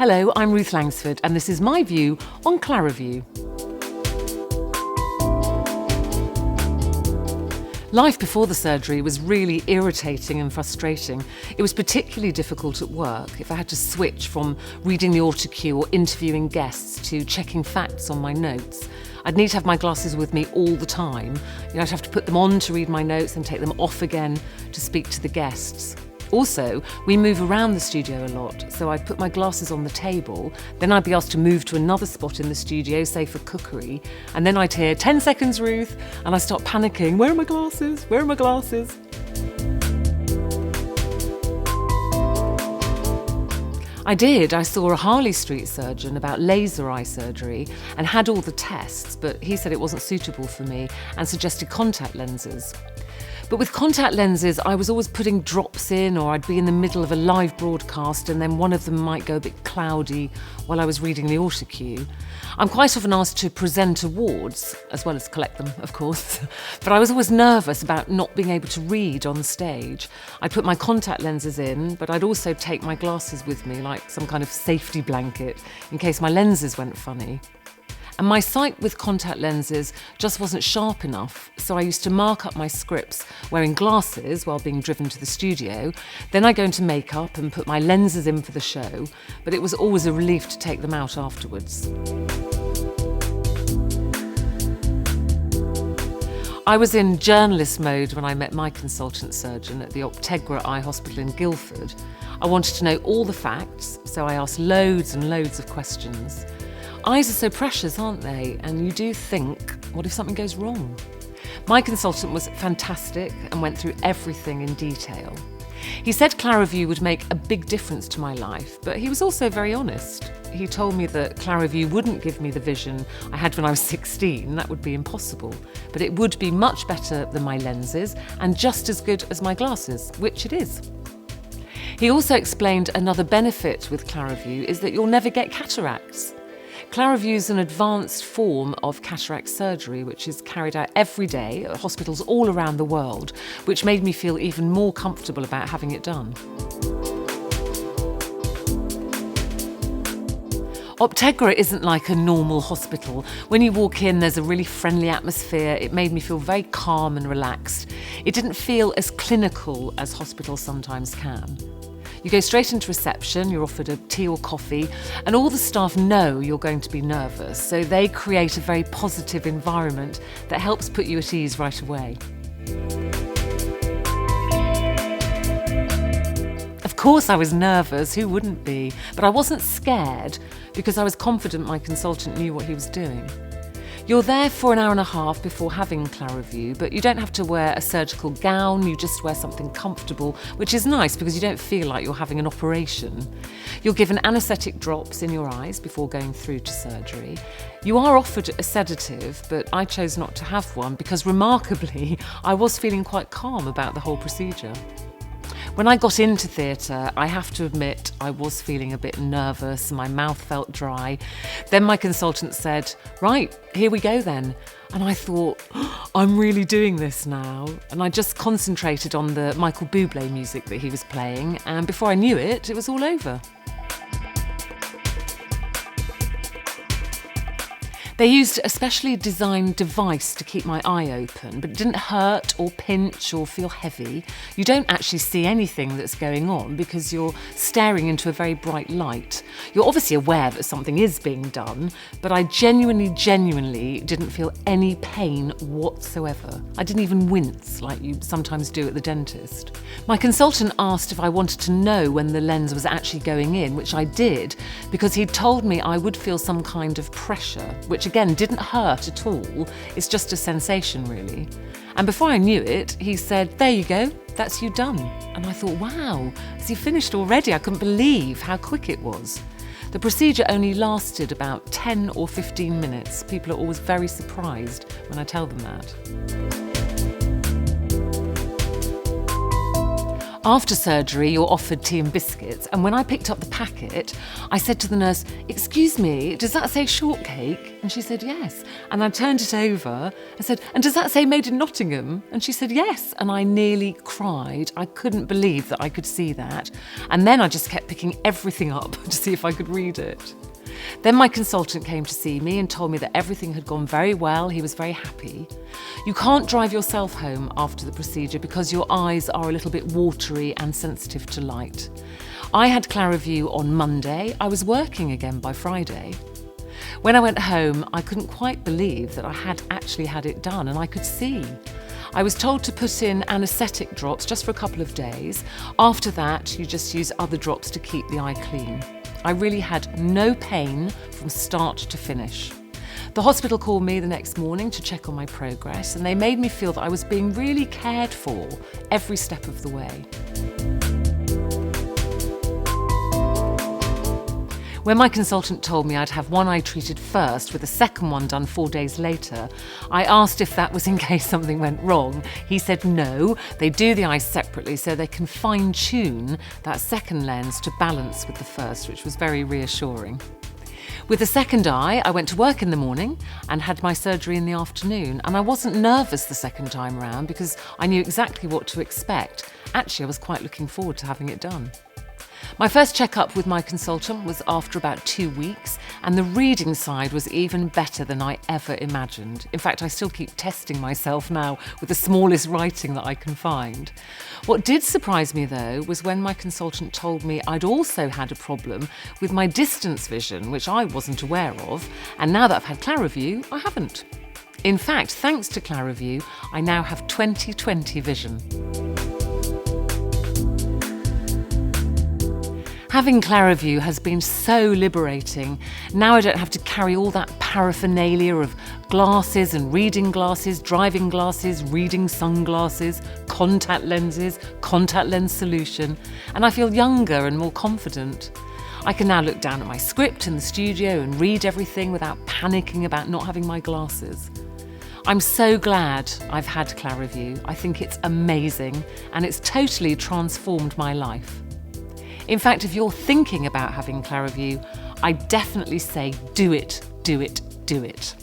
Hello, I'm Ruth Langsford, and this is my view on Clarivu. Life before the surgery was really irritating and frustrating. It was particularly difficult at work if I had to switch from reading the autocue or interviewing guests to checking facts on my notes. I'd need to have my glasses with me all the time. I'd have to put them on to read my notes and take them off again to speak to the guests. Also, we move around the studio a lot, so I'd put my glasses on the table, then I'd be asked to move to another spot in the studio, say for cookery, and then I'd hear, 10 seconds, Ruth, and I start panicking, where are my glasses? Where are my glasses? I saw a Harley Street surgeon about laser eye surgery and had all the tests, but he said it wasn't suitable for me and suggested contact lenses. But with contact lenses, I was always putting drops in, or I'd be in the middle of a live broadcast and then one of them might go a bit cloudy while I was reading the autocue. I'm quite often asked to present awards, as well as collect them, of course, but I was always nervous about not being able to read on stage. I'd put my contact lenses in, but I'd also take my glasses with me, like some kind of safety blanket, in case my lenses went funny. And my sight with contact lenses just wasn't sharp enough, so I used to mark up my scripts wearing glasses while being driven to the studio. Then I go into makeup and put my lenses in for the show, but it was always a relief to take them out afterwards. I was in journalist mode when I met my consultant surgeon at the Optegra Eye Hospital in Guildford. I wanted to know all the facts, so I asked loads and loads of questions. Eyes are so precious, aren't they? And you do think, what if something goes wrong? My consultant was fantastic and went through everything in detail. He said Clarivu would make a big difference to my life, but he was also very honest. He told me that Clarivu wouldn't give me the vision I had when I was 16, that would be impossible, but it would be much better than my lenses and just as good as my glasses, which it is. He also explained another benefit with Clarivu is that you'll never get cataracts. Clarivu is an advanced form of cataract surgery which is carried out every day at hospitals all around the world, which made me feel even more comfortable about having it done. Optegra isn't like a normal hospital. When you walk in, there's a really friendly atmosphere. It made me feel very calm and relaxed. It didn't feel as clinical as hospitals sometimes can. You go straight into reception, you're offered a tea or coffee, and all the staff know you're going to be nervous, so they create a very positive environment that helps put you at ease right away. Of course I was nervous, who wouldn't be? But I wasn't scared because I was confident my consultant knew what he was doing. You're there for an hour and a half before having Clarivu, but you don't have to wear a surgical gown, you just wear something comfortable, which is nice because you don't feel like you're having an operation. You're given anaesthetic drops in your eyes before going through to surgery. You are offered a sedative, but I chose not to have one because remarkably, I was feeling quite calm about the whole procedure. When I got into theatre, I have to admit I was feeling a bit nervous and my mouth felt dry. Then my consultant said, right, here we go then. And I thought, I'm really doing this now. And I just concentrated on the Michael Bublé music that he was playing, and before I knew it, it was all over. They used a specially designed device to keep my eye open, but it didn't hurt or pinch or feel heavy. You don't actually see anything that's going on because you're staring into a very bright light. You're obviously aware that something is being done, but I genuinely didn't feel any pain whatsoever. I didn't even wince like you sometimes do at the dentist. My consultant asked if I wanted to know when the lens was actually going in, which I did, because he'd told me I would feel some kind of pressure, which again didn't hurt at all. It's just a sensation, really. And before I knew it, he said, there you go, that's you done. And I thought, wow, has he finished already? I couldn't believe how quick it was. The procedure only lasted about 10 or 15 minutes. People are always very surprised when I tell them that. After surgery, you're offered tea and biscuits, and when I picked up the packet, I said to the nurse, "Excuse me, does that say shortcake?" And she said, "Yes." And I turned it over and said, "And does that say made in Nottingham?" And she said, "Yes." And I nearly cried. I couldn't believe that I could see that. And then I just kept picking everything up to see if I could read it. Then my consultant came to see me and told me that everything had gone very well. He was very happy. You can't drive yourself home after the procedure because your eyes are a little bit watery and sensitive to light. I had Clarivu on Monday. I was working again by Friday. When I went home, I couldn't quite believe that I had actually had it done and I could see. I was told to put in anaesthetic drops just for a couple of days. After that, you just use other drops to keep the eye clean. I really had no pain from start to finish. The hospital called me the next morning to check on my progress, and they made me feel that I was being really cared for every step of the way. When my consultant told me I'd have one eye treated first with the second one done 4 days later, I asked if that was in case something went wrong. He said no, they do the eyes separately so they can fine-tune that second lens to balance with the first, which was very reassuring. With the second eye, I went to work in the morning and had my surgery in the afternoon, and I wasn't nervous the second time round because I knew exactly what to expect. Actually, I was quite looking forward to having it done. My first checkup with my consultant was after about 2 weeks, and the reading side was even better than I ever imagined. In fact, I still keep testing myself now with the smallest writing that I can find. What did surprise me, though, was when my consultant told me I'd also had a problem with my distance vision, which I wasn't aware of, and now that I've had Clarivu, I haven't. In fact, thanks to Clarivu, I now have 20/20 vision. Having Clarivu has been so liberating. Now I don't have to carry all that paraphernalia of glasses and reading glasses, driving glasses, reading sunglasses, contact lenses, contact lens solution, and I feel younger and more confident. I can now look down at my script in the studio and read everything without panicking about not having my glasses. I'm so glad I've had Clarivu. I think it's amazing and it's totally transformed my life. In fact, if you're thinking about having Clarivu, I definitely say do it, do it, do it.